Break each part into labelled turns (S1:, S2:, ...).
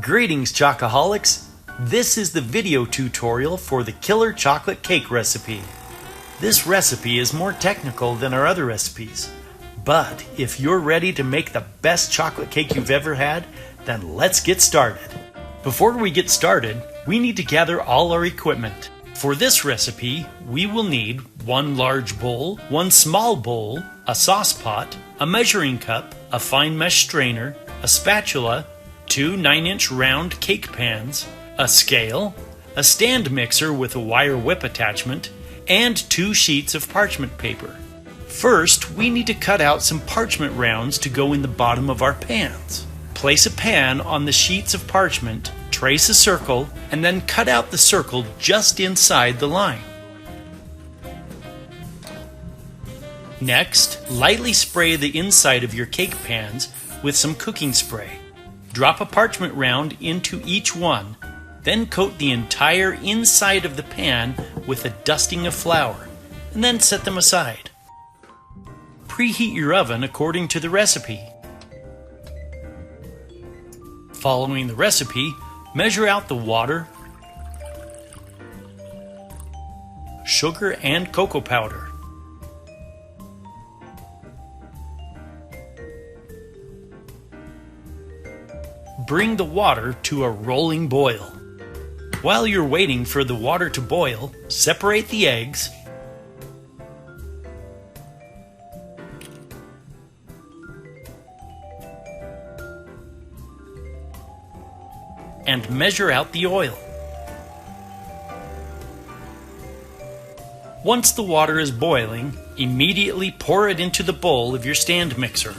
S1: Greetings, Chocoholics! This is the video tutorial for the Killer Chocolate Cake recipe. This recipe is more technical than our other recipes, but if you're ready to make the best chocolate cake you've ever had, then let's get started. Before we get started, we need to gather all our equipment. For this recipe, we will need one large bowl, one small bowl, a sauce pot, a measuring cup, a fine mesh strainer, a spatula, 2 9-inch round cake pans, a scale, a stand mixer with a wire whip attachment, and 2 sheets of parchment paper. First, we need to cut out some parchment rounds to go in the bottom of our pans. Place a pan on the sheets of parchment, trace a circle, and then cut out the circle just inside the line. Next, lightly spray the inside of your cake pans with some cooking spray. Drop a parchment round into each one, then coat the entire inside of the pan with a dusting of flour, and then set them aside. Preheat your oven according to the recipe. Following the recipe, measure out the water, sugar, and cocoa powder. Bring the water to a rolling boil. While you're waiting for the water to boil, separate the eggs, and measure out the oil. Once the water is boiling, immediately pour it into the bowl of your stand mixer.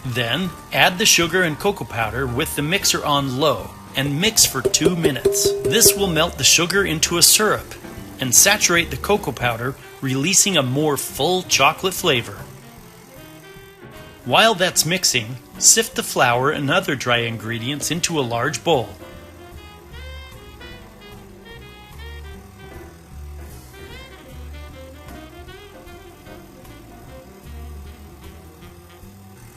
S1: Then, add the sugar and cocoa powder with the mixer on low and mix for 2 minutes. This will melt the sugar into a syrup and saturate the cocoa powder, releasing a more full chocolate flavor. While that's mixing, sift the flour and other dry ingredients into a large bowl.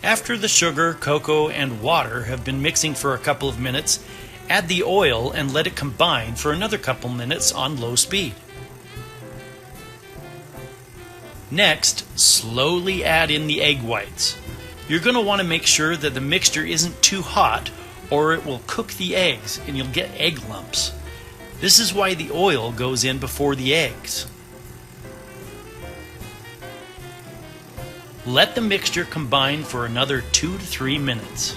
S1: After the sugar, cocoa, and water have been mixing for a couple of minutes, add the oil and let it combine for another couple minutes on low speed. Next, slowly add in the egg whites. You're going to want to make sure that the mixture isn't too hot or it will cook the eggs and you'll get egg lumps. This is why the oil goes in before the eggs. Let the mixture combine for another 2 to 3 minutes.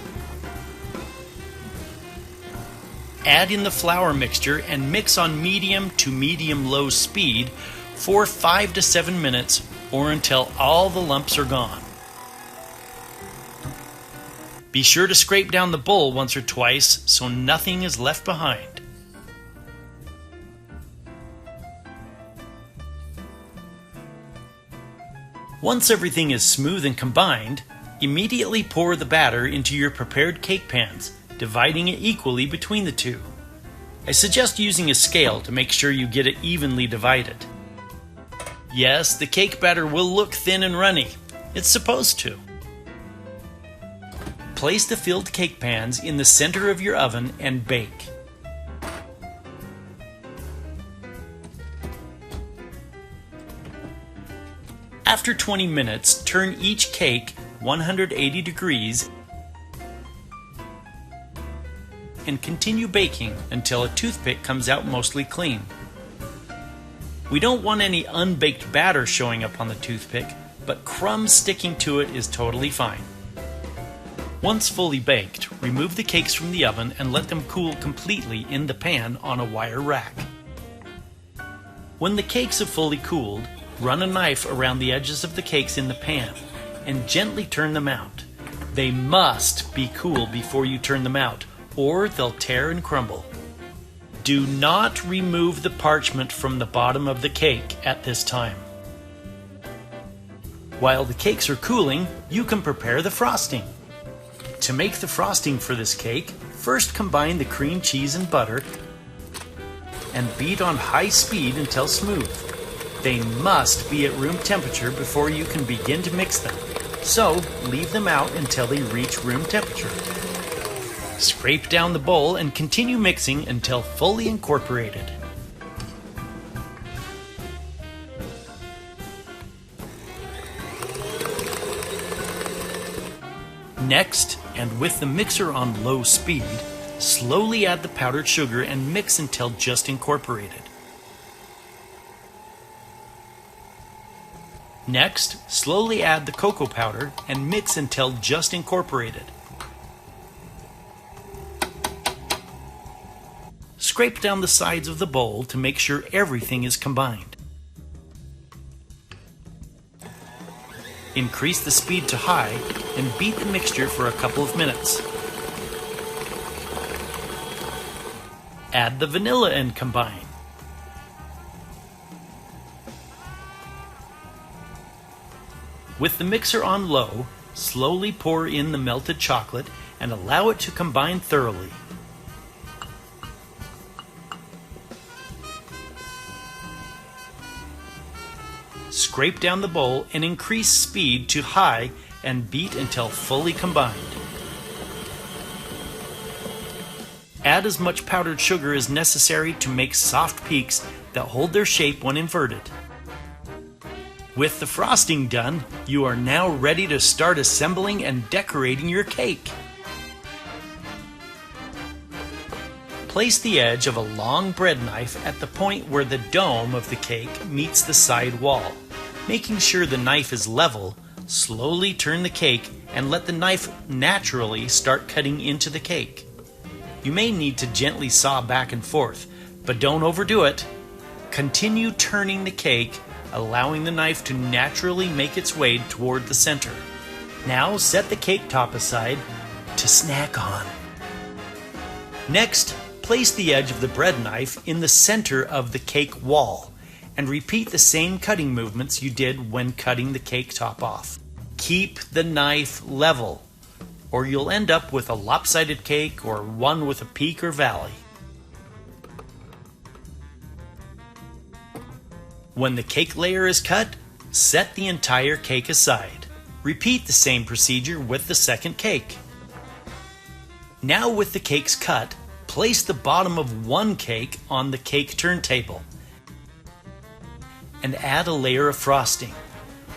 S1: Add in the flour mixture and mix on medium to medium-low speed for 5 to 7 minutes or until all the lumps are gone. Be sure to scrape down the bowl once or twice so nothing is left behind. Once everything is smooth and combined, immediately pour the batter into your prepared cake pans, dividing it equally between the two. I suggest using a scale to make sure you get it evenly divided. Yes, the cake batter will look thin and runny. It's supposed to. Place the filled cake pans in the center of your oven and bake. After 20 minutes, turn each cake 180 degrees and continue baking until a toothpick comes out mostly clean. We don't want any unbaked batter showing up on the toothpick, but crumbs sticking to it is totally fine. Once fully baked, remove the cakes from the oven and let them cool completely in the pan on a wire rack. When the cakes have fully cooled, run a knife around the edges of the cakes in the pan and gently turn them out. They must be cool before you turn them out, or they'll tear and crumble. Do not remove the parchment from the bottom of the cake at this time. While the cakes are cooling, you can prepare the frosting. To make the frosting for this cake, first combine the cream cheese and butter and beat on high speed until smooth. They must be at room temperature before you can begin to mix them. So leave them out until they reach room temperature. Scrape down the bowl and continue mixing until fully incorporated. Next, and with the mixer on low speed, slowly add the powdered sugar and mix until just incorporated. Next, slowly add the cocoa powder and mix until just incorporated. Scrape down the sides of the bowl to make sure everything is combined. Increase the speed to high and beat the mixture for a couple of minutes. Add the vanilla and combine. With the mixer on low, slowly pour in the melted chocolate and allow it to combine thoroughly. Scrape down the bowl and increase speed to high and beat until fully combined. Add as much powdered sugar as necessary to make soft peaks that hold their shape when inverted. With the frosting done, you are now ready to start assembling and decorating your cake. Place the edge of a long bread knife at the point where the dome of the cake meets the side wall. Making sure the knife is level, slowly turn the cake and let the knife naturally start cutting into the cake. You may need to gently saw back and forth, but don't overdo it. Continue turning the cake, allowing the knife to naturally make its way toward the center. Now set the cake top aside to snack on. Next, place the edge of the bread knife in the center of the cake wall and repeat the same cutting movements you did when cutting the cake top off. Keep the knife level, or you'll end up with a lopsided cake or one with a peak or valley. When the cake layer is cut, set the entire cake aside. Repeat the same procedure with the second cake. Now with the cakes cut, place the bottom of one cake on the cake turntable and add a layer of frosting.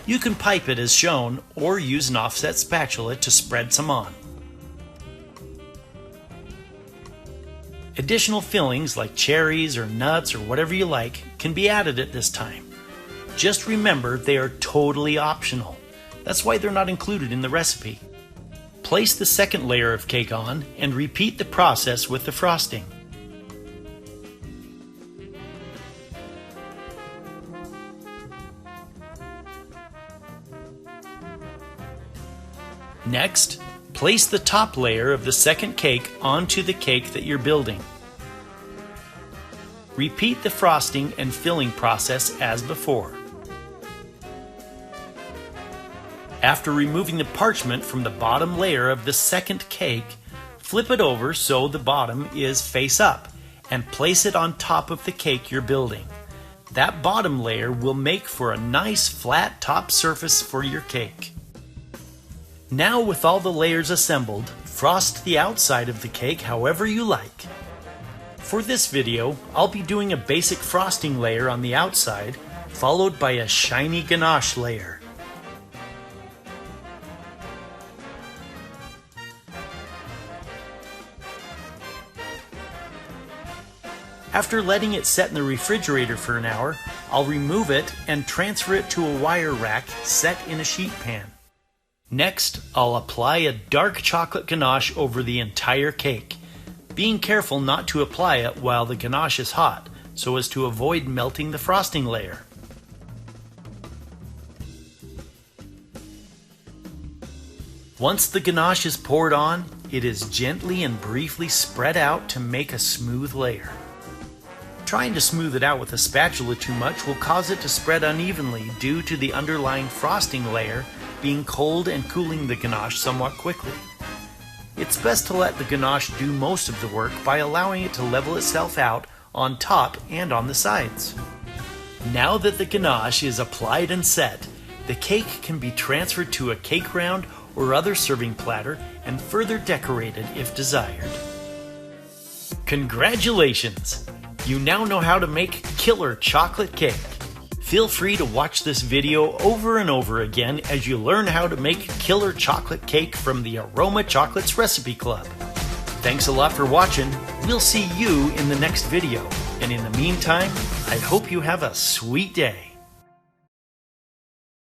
S1: You can pipe it as shown or use an offset spatula to spread some on. Additional fillings like cherries or nuts or whatever you like can be added at this time. Just remember they are totally optional. That's why they're not included in the recipe. Place the second layer of cake on and repeat the process with the frosting. Next, place the top layer of the second cake onto the cake that you're building. Repeat the frosting and filling process as before. After removing the parchment from the bottom layer of the second cake, flip it over so the bottom is face up and place it on top of the cake you're building. That bottom layer will make for a nice flat top surface for your cake. Now with all the layers assembled, frost the outside of the cake however you like. For this video, I'll be doing a basic frosting layer on the outside, followed by a shiny ganache layer. After letting it set in the refrigerator for an hour, I'll remove it and transfer it to a wire rack set in a sheet pan. Next, I'll apply a dark chocolate ganache over the entire cake, being careful not to apply it while the ganache is hot, so as to avoid melting the frosting layer. Once the ganache is poured on, it is gently and briefly spread out to make a smooth layer. Trying to smooth it out with a spatula too much will cause it to spread unevenly due to the underlying frosting layer being cold and cooling the ganache somewhat quickly. It's best to let the ganache do most of the work by allowing it to level itself out on top and on the sides. Now that the ganache is applied and set, The cake can be transferred to a cake round or other serving platter and further decorated if desired. Congratulations! You now know how to make killer chocolate cake. Feel free to watch this video over and over again as you learn how to make killer chocolate cake from the Aroma Chocolates Recipe Club. Thanks a lot for watching. We'll see you in the next video. And in the meantime, I hope you have a sweet day.